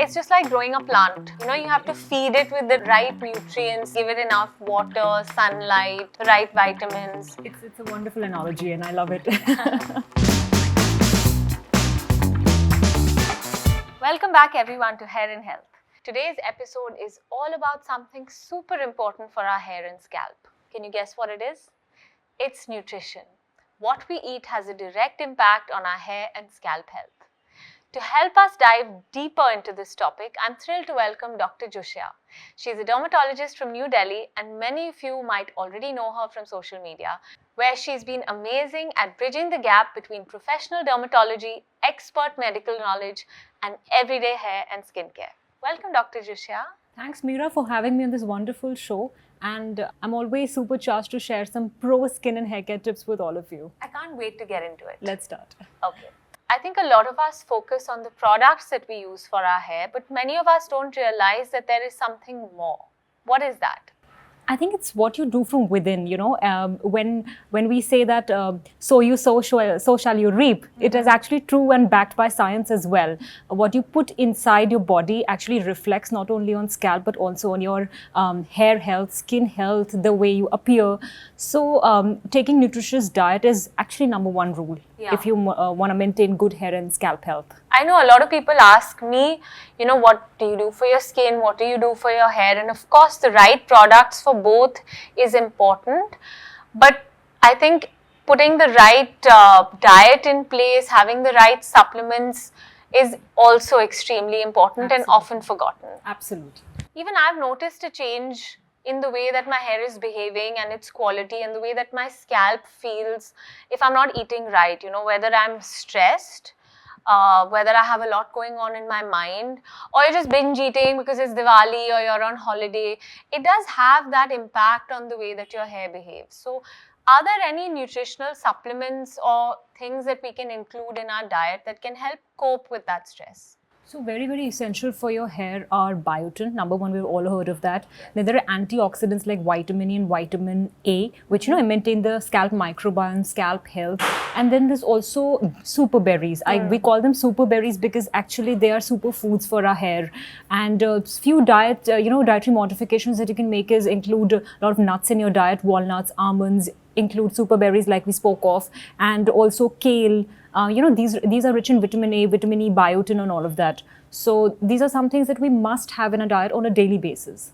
It's just like growing a plant. You have to feed it with the right nutrients, give it enough water, sunlight, the right vitamins. It's a wonderful analogy and I love it. Welcome back everyone to Hair and Health. Today's episode is all about something super important for our hair and scalp. Can you guess what it is? It's nutrition. What we eat has a direct impact on our hair and scalp health. To help us dive deeper into this topic, I'm thrilled to welcome Dr. Joshia. She's a dermatologist from New Delhi, and many of you might already know her from social media, where she's been amazing at bridging the gap between professional dermatology, expert medical knowledge, and everyday hair and skincare. Welcome, Dr. Joshia. Thanks, Meera, for having me on this wonderful show. And I'm always super charged to share some pro skin and hair care tips with all of you. I can't wait to get into it. Let's start. Okay. I think a lot of us focus on the products that we use for our hair, but many of us don't realize that there is something more. What is that? I think it's what you do from within, when we say that sow you sow, so shall you reap, It is actually true and backed by science as well. What you put inside your body actually reflects not only on scalp but also on your hair health, skin health, the way you appear. So taking nutritious diet is actually number one rule if you want to maintain good hair and scalp health. I know a lot of people ask me, what do you do for your skin? What do you do for your hair? And of course, the right products for both is important. But I think putting the right diet in place, having the right supplements is also extremely important and often forgotten. Absolutely. Even I've noticed a change in the way that my hair is behaving and its quality and the way that my scalp feels if I'm not eating right, whether I'm stressed, whether I have a lot going on in my mind, or you're just binge eating because it's Diwali or you're on holiday. It does have that impact on the way that your hair behaves. So are there any nutritional supplements or things that we can include in our diet that can help cope with that stress? So very, very essential for your hair are biotin. Number one, we've all heard of that. Then there are antioxidants like vitamin E and vitamin A, which maintain the scalp microbiome, scalp health. And then there's also super berries. We call them super berries because actually they are superfoods for our hair. And few dietary modifications that you can make include a lot of nuts in your diet, walnuts, almonds, include super berries like we spoke of, and also kale. These are rich in vitamin A, vitamin E, biotin and all of that. So these are some things that we must have in a diet on a daily basis.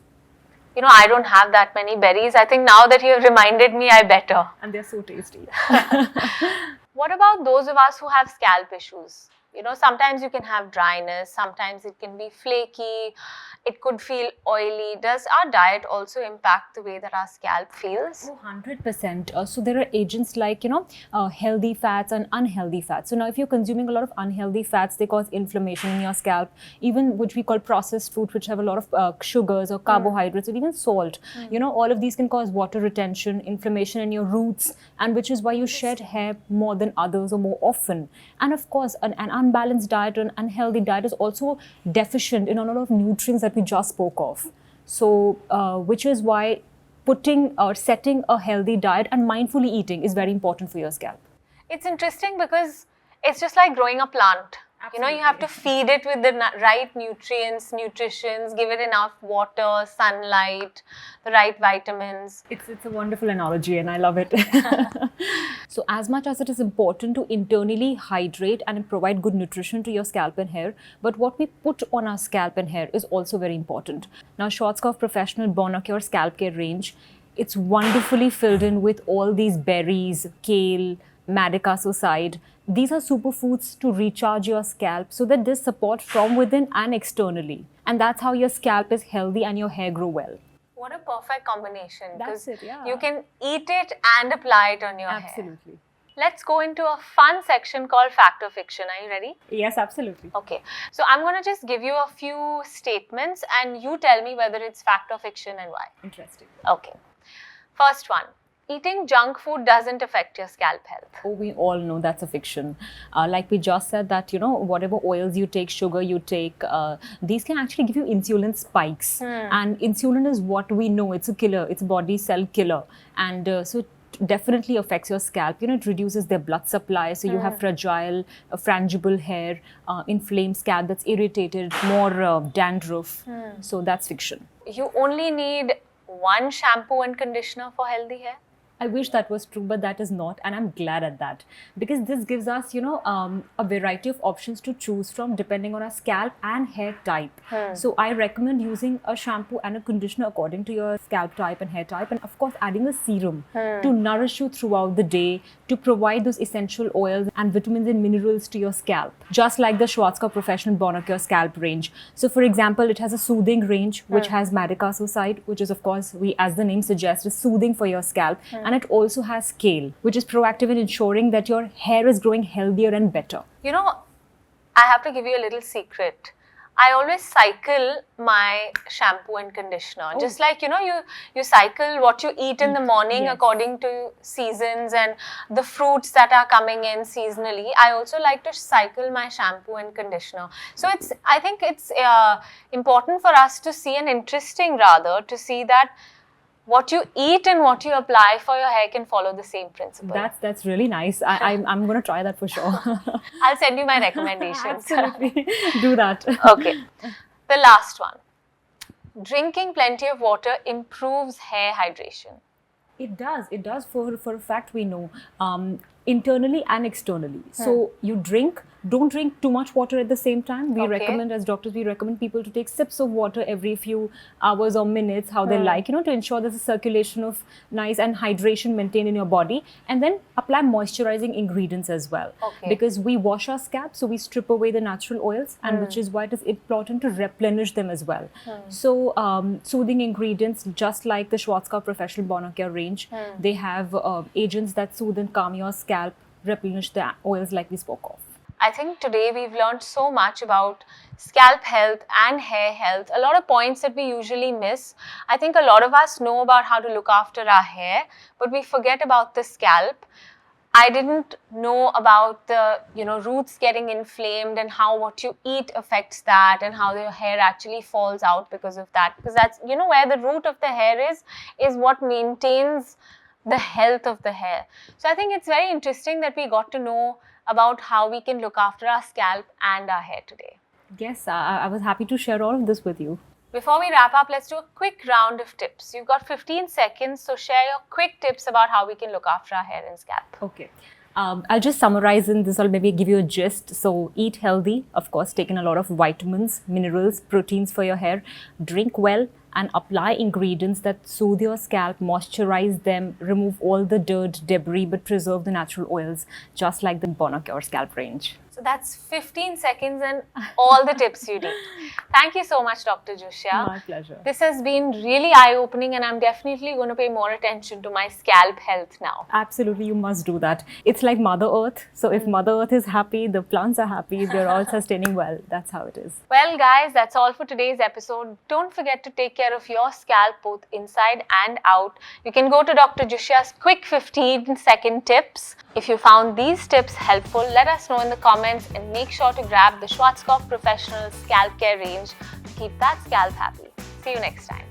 I don't have that many berries. I think now that you have reminded me, I better. And they're so tasty. What about those of us who have scalp issues? Sometimes you can have dryness, sometimes it can be flaky, it could feel oily. Does our diet also impact the way that our scalp feels? Oh, 100%. So there are agents like, healthy fats and unhealthy fats. So now if you're consuming a lot of unhealthy fats, they cause inflammation in your scalp, even which we call processed foods, which have a lot of sugars or carbohydrates or even salt. All of these can cause water retention, inflammation in your roots, and which is why you shed hair more than others or more often. And of course, an unbalanced diet or an unhealthy diet is also deficient in a lot of nutrients that we just spoke of. So, which is why putting or setting a healthy diet and mindfully eating is very important for your scalp. It's interesting because it's just like growing a plant. Absolutely. You have to feed it with the right nutrients, nutritions, give it enough water, sunlight, the right vitamins. It's a wonderful analogy and I love it. So as much as it is important to internally hydrate and provide good nutrition to your scalp and hair, but what we put on our scalp and hair is also very important. Now, Schwarzkopf Professional Bonacure Scalp Care range, it's wonderfully filled in with all these berries, kale, Madecassoside. These are superfoods to recharge your scalp so that there's support from within and externally. And that's how your scalp is healthy and your hair grow well. What a perfect combination. That's it, yeah. You can eat it and apply it on your hair. Absolutely. Let's go into a fun section called Fact or Fiction. Are you ready? Yes, absolutely. Okay. So I'm going to just give you a few statements and you tell me whether it's fact or fiction and why. Interesting. Okay. First one. Eating junk food doesn't affect your scalp health. Oh, we all know that's a fiction. Like we just said that, whatever oils you take, sugar you take, these can actually give you insulin spikes. And insulin is what we know. It's a killer. It's a body cell killer. And so definitely affects your scalp. It reduces their blood supply, so you have fragile, frangible hair, inflamed scalp that's irritated, more dandruff. So that's fiction. You only need one shampoo and conditioner for healthy hair? I wish that was true, but that is not, and I'm glad at that, because this gives us, a variety of options to choose from depending on our scalp and hair type. So I recommend using a shampoo and a conditioner according to your scalp type and hair type, and of course adding a serum to nourish you throughout the day, to provide those essential oils and vitamins and minerals to your scalp, just like the Schwarzkopf Professional Bonacure scalp range. So for example, it has a soothing range which has madecassoside, which is, of course, as the name suggests, is soothing for your scalp. And it also has kale, which is proactive in ensuring that your hair is growing healthier and better. I have to give you a little secret. I always cycle my shampoo and conditioner. Just like, you cycle what you eat in the morning according to seasons and the fruits that are coming in seasonally. I also like to cycle my shampoo and conditioner. So I think it's important for us to see, and interesting rather, to see that what you eat and what you apply for your hair can follow the same principle. That's really nice. I'm going to try that for sure. I'll send you my recommendations. Absolutely. Do that. Okay. The last one. Drinking plenty of water improves hair hydration. It does. It does. For a fact, we know. Internally and externally. So you don't drink too much water at the same time. We recommend, as doctors, we recommend people to take sips of water every few hours or minutes, how they like, to ensure there's a circulation of nice and hydration maintained in your body. And then apply moisturizing ingredients as well. Because we wash our scalp, so we strip away the natural oils, and which is why it is important to replenish them as well. So soothing ingredients, just like the Schwarzkopf Professional Bonacure range, they have agents that soothe and calm your scalp, replenish the oils like we spoke of. I think today we've learned so much about scalp health and hair health. A lot of points that we usually miss. I think a lot of us know about how to look after our hair, but we forget about the scalp. I didn't know about the, roots getting inflamed and how what you eat affects that, and how your hair actually falls out because of that. Because that's, where the root of the hair is what maintains the health of the hair. So I think it's very interesting that we got to know about how we can look after our scalp and our hair today. Yes, I was happy to share all of this with you. Before we wrap up, let's do a quick round of tips. You've got 15 seconds, so share your quick tips about how we can look after our hair and scalp. Okay. I'll just summarize in this, I'll maybe give you a gist. So eat healthy, of course, take in a lot of vitamins, minerals, proteins for your hair, drink well, and apply ingredients that soothe your scalp, moisturize them, remove all the dirt, debris, but preserve the natural oils, just like the Bonacure scalp range. So that's 15 seconds and all the tips you need. Thank you so much, Dr. Joshia. My pleasure. This has been really eye-opening, and I'm definitely going to pay more attention to my scalp health now. Absolutely, you must do that. It's like Mother Earth. So if Mother Earth is happy, the plants are happy, they're all sustaining well. That's how it is. Well, guys, that's all for today's episode. Don't forget to take care of your scalp both inside and out. You can go to Dr. Joshia's quick 15-second tips. If you found these tips helpful, let us know in the comments, and make sure to grab the Schwarzkopf Professional Scalp Care range to keep that scalp happy. See you next time.